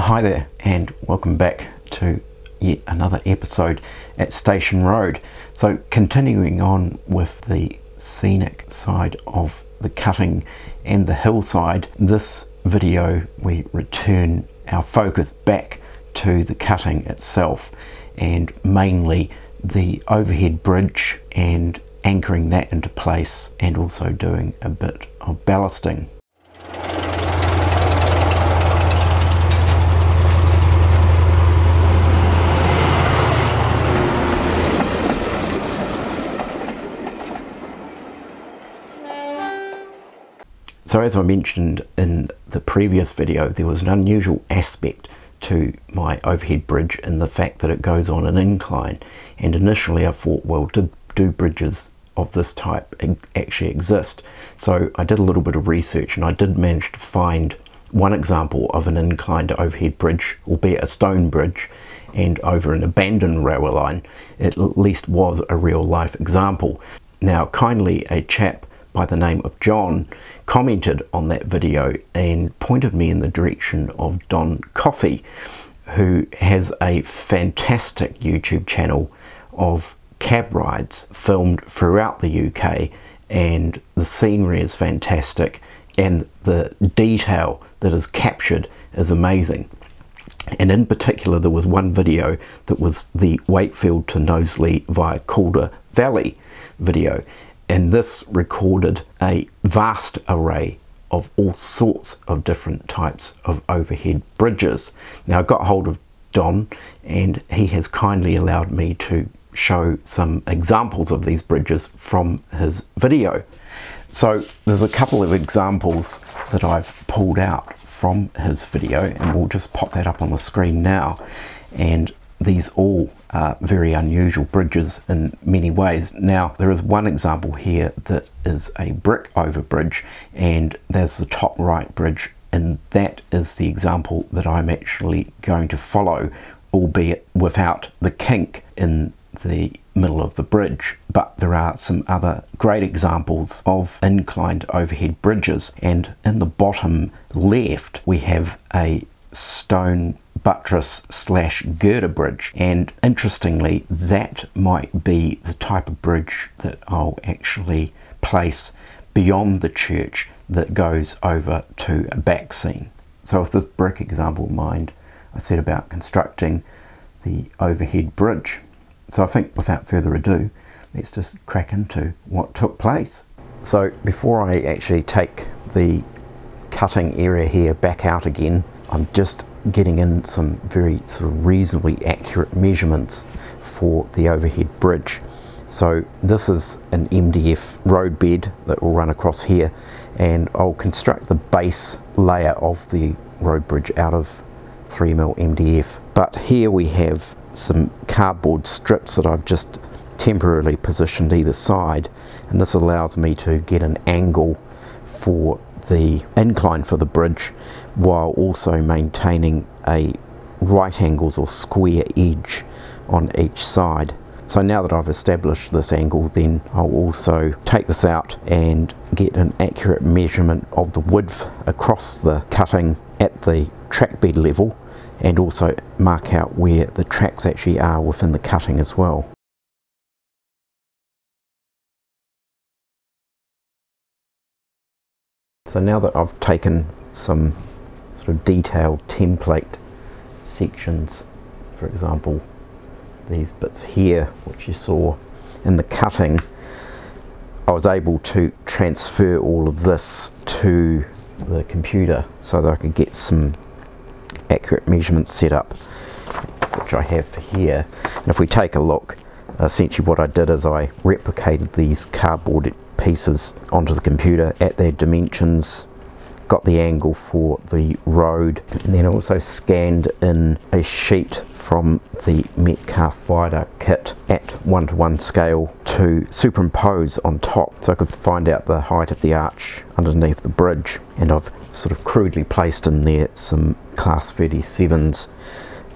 Hi there and welcome back to yet another episode at Station Road. So continuing on with the scenic side of the cutting and the hillside, this video we return our focus back to the cutting itself and mainly the overhead bridge and anchoring that into place and also doing a bit of ballasting. So as I mentioned in the previous video, there was an unusual aspect to my overhead bridge in the fact that it goes on an incline, and initially I thought, well, do bridges of this type actually exist? So I did a little bit of research and I did manage to find one example of an inclined overhead bridge, albeit a stone bridge, and over an abandoned railway line. It at least was a real life example. Now kindly a chap by the name of John commented on that video and pointed me in the direction of Coffey, who has a fantastic YouTube channel of cab rides filmed throughout the UK, and the scenery is fantastic and the detail that is captured is amazing. And in particular there was one video that was the Wakefield to Knowsley via Calder Valley video, and this recorded a vast array of all sorts of different types of overhead bridges. Now I got hold of Don and he has kindly allowed me to show some examples of these bridges from his video. So there's a couple of examples that I've pulled out from his video and we'll just pop that up on the screen now. And these all are very unusual bridges in many ways. Now there is one example here that is a brick over bridge, and there's the top right bridge, and that is the example that I'm actually going to follow, albeit without the kink in the middle of the bridge. But there are some other great examples of inclined overhead bridges, and in the bottom left we have a stone buttress slash girder bridge, and interestingly that might be the type of bridge that I'll actually place beyond the church that goes over to a back scene. So with this brick example in mind, I set about constructing the overhead bridge. So I think without further ado, let's just crack into what took place. So before I actually take the cutting area here back out again, I'm just getting in some very sort of reasonably accurate measurements for the overhead bridge. So this is an MDF road bed that will run across here, and I'll construct the base layer of the road bridge out of 3mm MDF. But here we have some cardboard strips that I've just temporarily positioned either side, and this allows me to get an angle for the incline for the bridge while also maintaining a right angles or square edge on each side. So now that I've established this angle, then I'll also take this out and get an accurate measurement of the width across the cutting at the track bed level, and also mark out where the tracks actually are within the cutting as well. So now that I've taken some sort of detailed template sections, for example these bits here which you saw in the cutting, I was able to transfer all of this to the computer so that I could get some accurate measurements set up, which I have for here. And if we take a look, essentially what I did is I replicated these cardboard pieces onto the computer at their dimensions, got the angle for the road, and then also scanned in a sheet from the Metcalf viaduct kit at 1:1 scale to superimpose on top so I could find out the height of the arch underneath the bridge. And I've sort of crudely placed in there some class 37s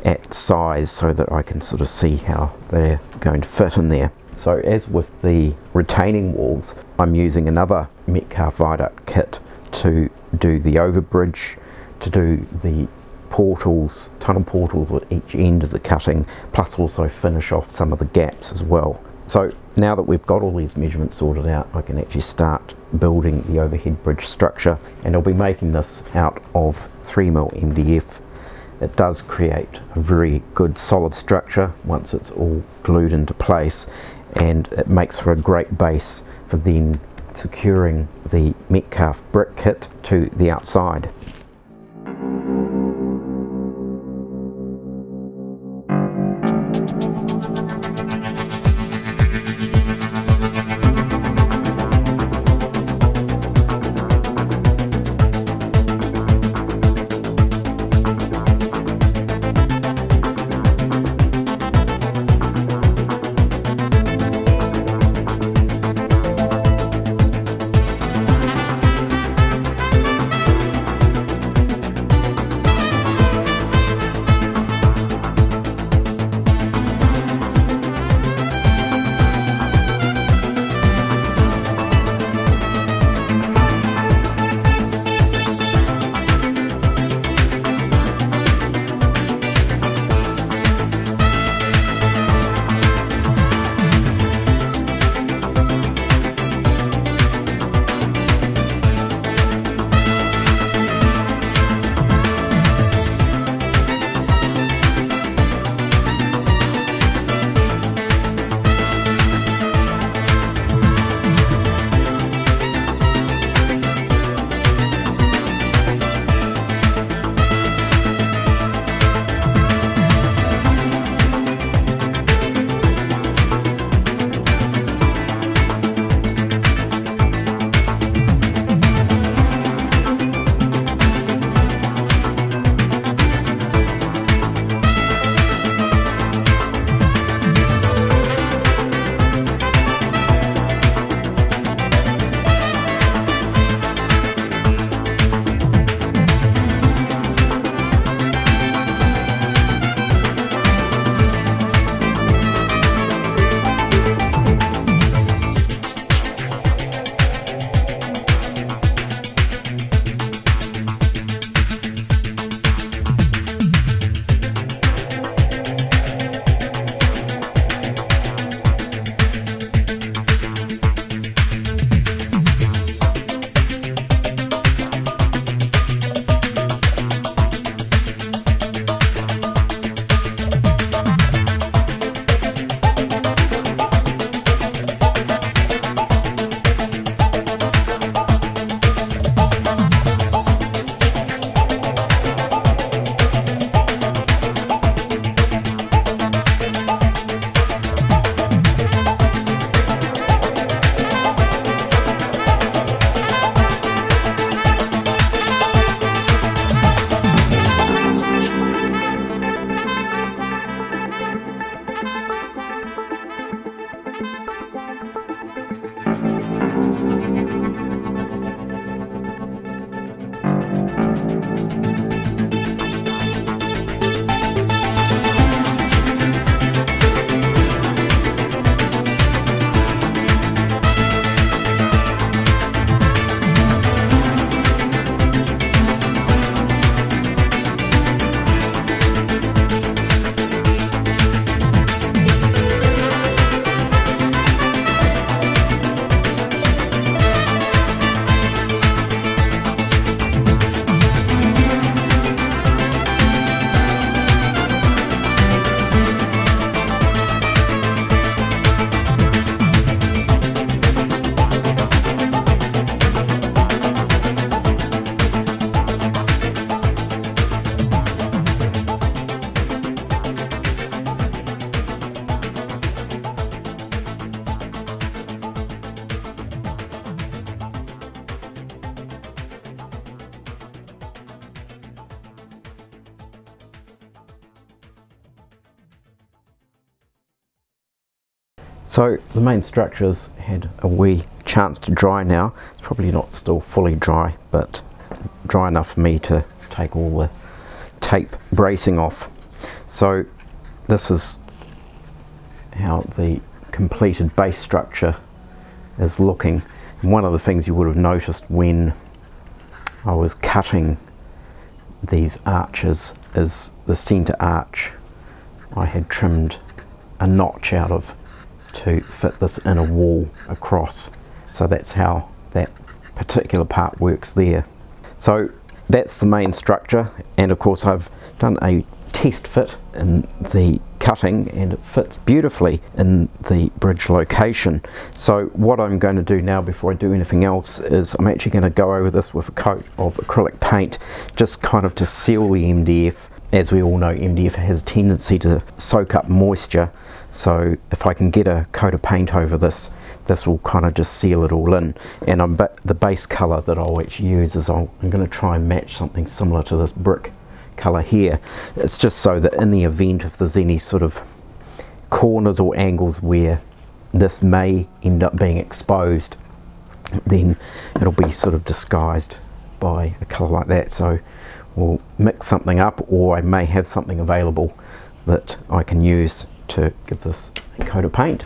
at size so that I can sort of see how they're going to fit in there. So as with the retaining walls, I'm using another Metcalf viaduct kit to do the overbridge, to do the portals, tunnel portals at each end of the cutting, plus also finish off some of the gaps as well. So now that we've got all these measurements sorted out, I can actually start building the overhead bridge structure, and I'll be making this out of 3mm MDF. It does create a very good solid structure once it's all glued into place, and it makes for a great base for then securing the Metcalf brick kit to the outside. So the main structure's had a wee chance to dry now. It's probably not still fully dry, but dry enough for me to take all the tape bracing off. So this is how the completed base structure is looking. And one of the things you would have noticed when I was cutting these arches is the centre arch. I had trimmed a notch out of to fit this inner wall across, so that's how that particular part works there. So that's the main structure, and of course I've done a test fit in the cutting and it fits beautifully in the bridge location. So what I'm going to do now before I do anything else is I'm actually going to go over this with a coat of acrylic paint, just kind of to seal the MDF. As we all know, MDF has a tendency to soak up moisture, so if I can get a coat of paint over this, this will kind of just seal it all in. And the base colour that I'll actually use is I'm going to try and match something similar to this brick colour here. It's just so that in the event if there's any sort of corners or angles where this may end up being exposed, then it'll be sort of disguised by a colour like that. So we'll mix something up, or I may have something available that I can use to give this a coat of paint.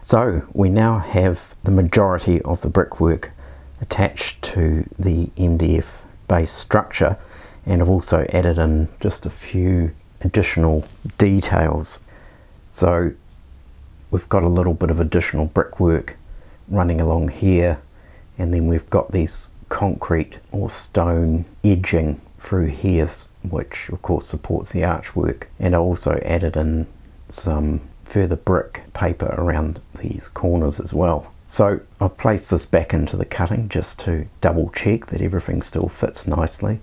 So we now have the majority of the brickwork attached to the MDF base structure, and I've also added in just a few additional details. So we've got a little bit of additional brickwork running along here, and then we've got these concrete or stone edging through here, which of course supports the archwork. And I also added in some further brick paper around these corners as well. So I've placed this back into the cutting just to double check that everything still fits nicely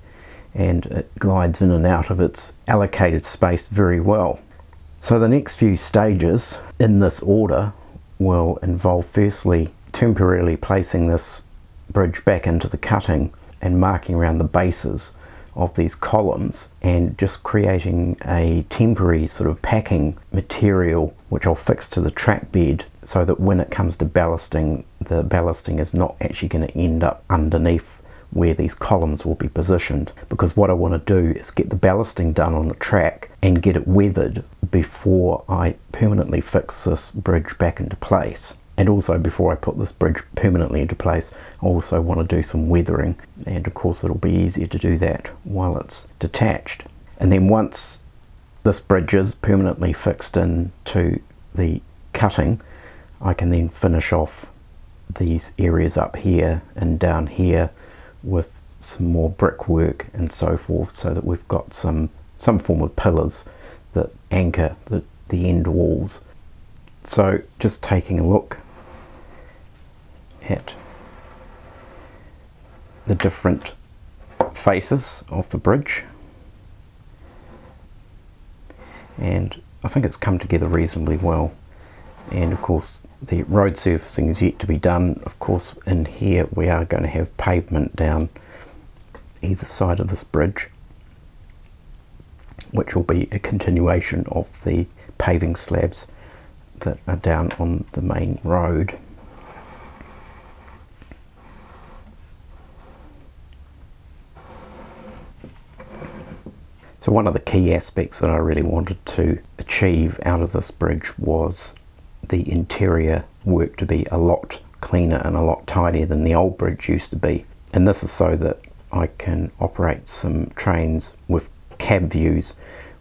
and it glides in and out of its allocated space very well. So the next few stages in this order will involve firstly temporarily placing this bridge back into the cutting and marking around the bases of these columns and just creating a temporary sort of packing material which I'll fix to the track bed so that when it comes to ballasting, the ballasting is not actually going to end up underneath where these columns will be positioned, because what I want to do is get the ballasting done on the track and get it weathered before I permanently fix this bridge back into place. And also before I put this bridge permanently into place, I also want to do some weathering, and of course it'll be easier to do that while it's detached. And then once this bridge is permanently fixed into the cutting, I can then finish off these areas up here and down here with some more brickwork and so forth, so that we've got some form of pillars that anchor the end walls. So just taking a look at the different faces of the bridge, and I think it's come together reasonably well. And of course the road surfacing is yet to be done. Of course in here we are going to have pavement down either side of this bridge, which will be a continuation of the paving slabs that are down on the main road. So one of the key aspects that I really wanted to achieve out of this bridge was the interior work to be a lot cleaner and a lot tidier than the old bridge used to be. And this is so that I can operate some trains with cab views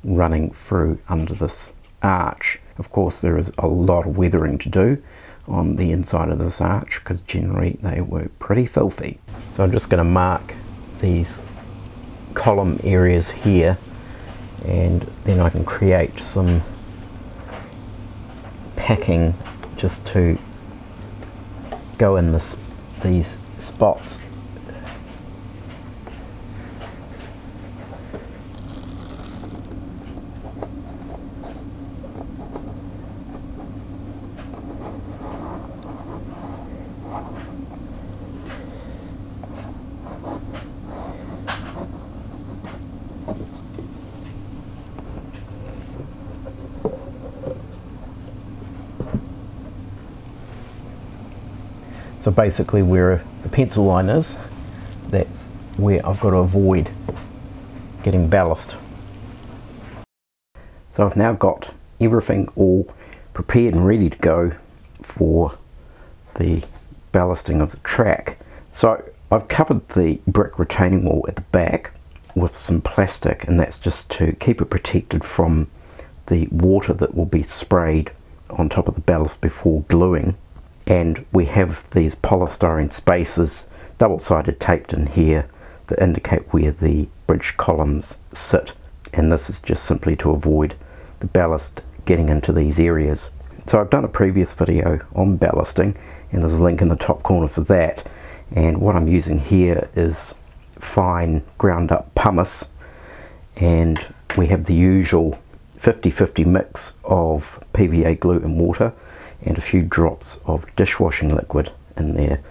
running through under this arch. Of course there is a lot of weathering to do on the inside of this arch, because generally they were pretty filthy. So I'm just going to mark these column areas here, and then I can create some packing just to go in these spots. So basically where the pencil line is, that's where I've got to avoid getting ballast. So I've now got everything all prepared and ready to go for the ballasting of the track. So I've covered the brick retaining wall at the back with some plastic, and that's just to keep it protected from the water that will be sprayed on top of the ballast before gluing. And we have these polystyrene spaces double-sided taped in here that indicate where the bridge columns sit, and this is just simply to avoid the ballast getting into these areas. So I've done a previous video on ballasting, and there's a link in the top corner for that, and what I'm using here is fine ground up pumice, and we have the usual 50-50 mix of PVA glue and water and a few drops of dishwashing liquid in there.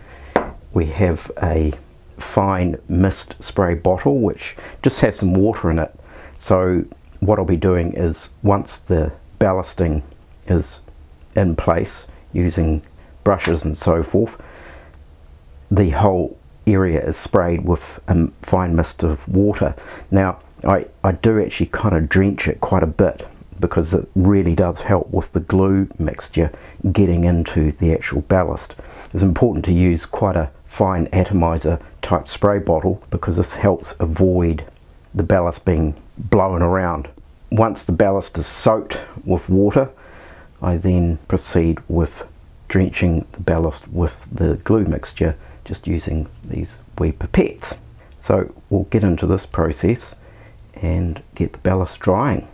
We have a fine mist spray bottle which just has some water in it. So what I'll be doing is, once the ballasting is in place using brushes and so forth, the whole area is sprayed with a fine mist of water. Now I do actually kind of drench it quite a bit because it really does help with the glue mixture getting into the actual ballast. It's important to use quite a fine atomizer type spray bottle because this helps avoid the ballast being blown around. Once the ballast is soaked with water, I then proceed with drenching the ballast with the glue mixture, just using these wee pipettes. So we'll get into this process and get the ballast drying.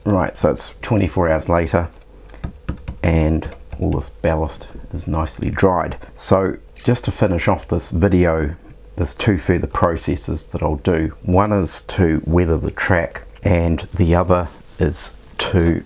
Right, so it's 24 hours later and all this ballast is nicely dried. So just to finish off this video, there's two further processes that I'll do. One is to weather the track and the other is to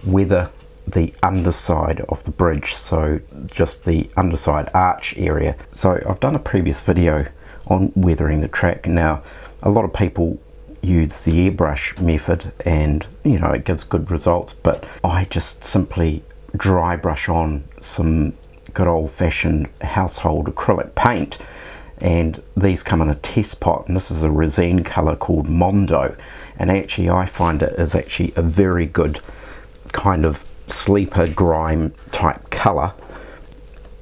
weather the underside of the bridge, so just the underside arch area. So I've done a previous video on weathering the track. Now a lot of people use the airbrush method and you know it gives good results, but I just simply dry brush on some good old-fashioned household acrylic paint, and these come in a test pot, and this is a resin color called Mondo, and actually I find it is actually a very good kind of sleeper grime type color.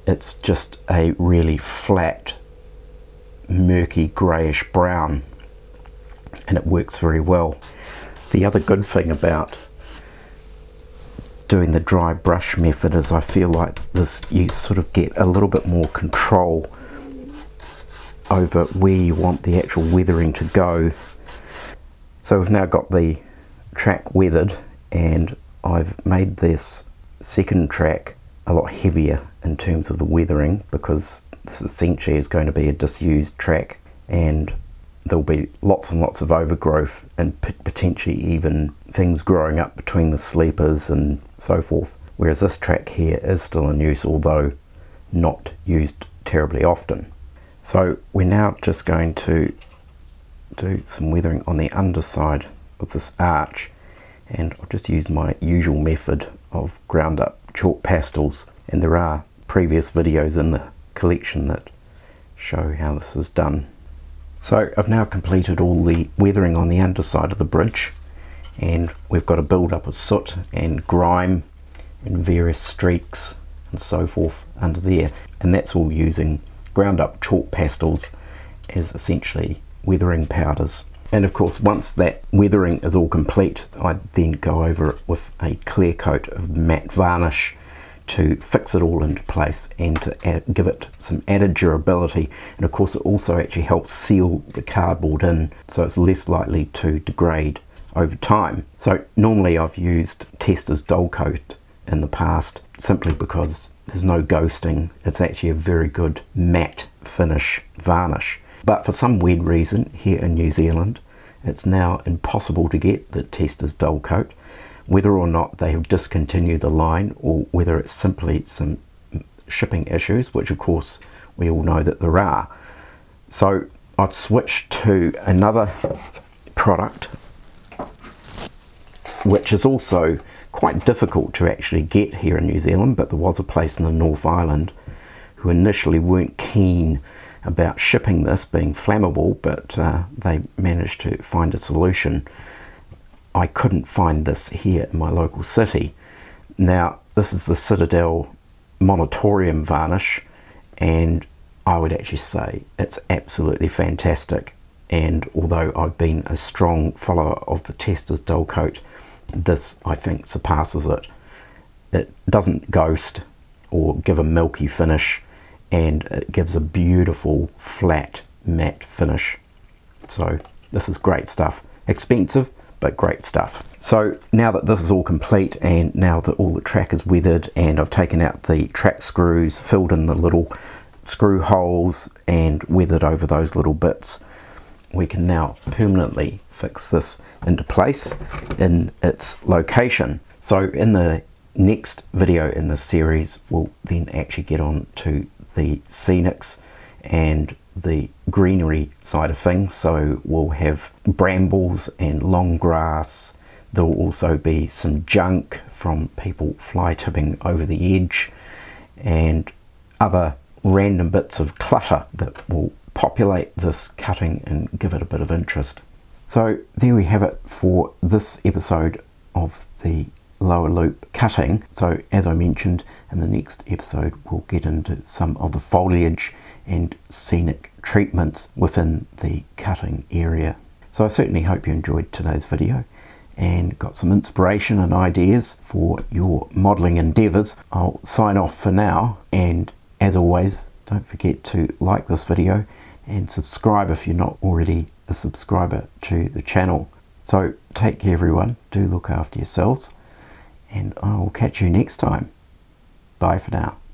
It's just a really flat murky grayish brown and it works very well. The other good thing about doing the dry brush method is I feel like this, you sort of get a little bit more control over where you want the actual weathering to go. So we've now got the track weathered, and I've made this second track a lot heavier in terms of the weathering, because this essentially is going to be a disused track, and there'll be lots and lots of overgrowth and potentially even things growing up between the sleepers and so forth. Whereas this track here is still in use, although not used terribly often. So we're now just going to do some weathering on the underside of this arch, and I'll just use my usual method of ground up chalk pastels, and there are previous videos in the collection that show how this is done. So I've now completed all the weathering on the underside of the bridge, and we've got a build up of soot and grime and various streaks and so forth under there, and that's all using ground up chalk pastels as essentially weathering powders. And of course, once that weathering is all complete, I then go over it with a clear coat of matte varnish to fix it all into place and to give it some added durability. And of course, it also actually helps seal the cardboard in, so it's less likely to degrade over time. So normally I've used Tester's Dull Coat in the past, simply because there's no ghosting. It's actually a very good matte finish varnish. But for some weird reason here in New Zealand, it's now impossible to get the Tester's Dull Coat, whether or not they have discontinued the line or whether it's simply some shipping issues, which of course we all know that there are. So I've switched to another product which is also quite difficult to actually get here in New Zealand, but there was a place in the North Island who initially weren't keen about shipping this being flammable, but they managed to find a solution. I couldn't find this here in my local city. Now this is the Citadel Monatorium varnish, and I would actually say it's absolutely fantastic. And although I've been a strong follower of the Tester's Dull Coat, this I think surpasses it. It doesn't ghost or give a milky finish, and it gives a beautiful flat matte finish. So this is great stuff. Expensive, but great stuff. So now that this is all complete, and now that all the track is weathered, and I've taken out the track screws, filled in the little screw holes and weathered over those little bits, we can now permanently fix this into place in its location. So in the next video in this series, we'll then actually get on to the scenics and the greenery side of things. So we'll have brambles and long grass. There will also be some junk from people fly tipping over the edge, and other random bits of clutter that will populate this cutting and give it a bit of interest. So there we have it for this episode of the lower loop cutting. So as I mentioned, in the next episode we'll get into some of the foliage and scenic treatments within the cutting area. So I certainly hope you enjoyed today's video and got some inspiration and ideas for your modelling endeavours. I'll sign off for now, and as always, don't forget to like this video and subscribe if you're not already a subscriber to the channel. So take care everyone, do look after yourselves, and I will catch you next time. Bye for now.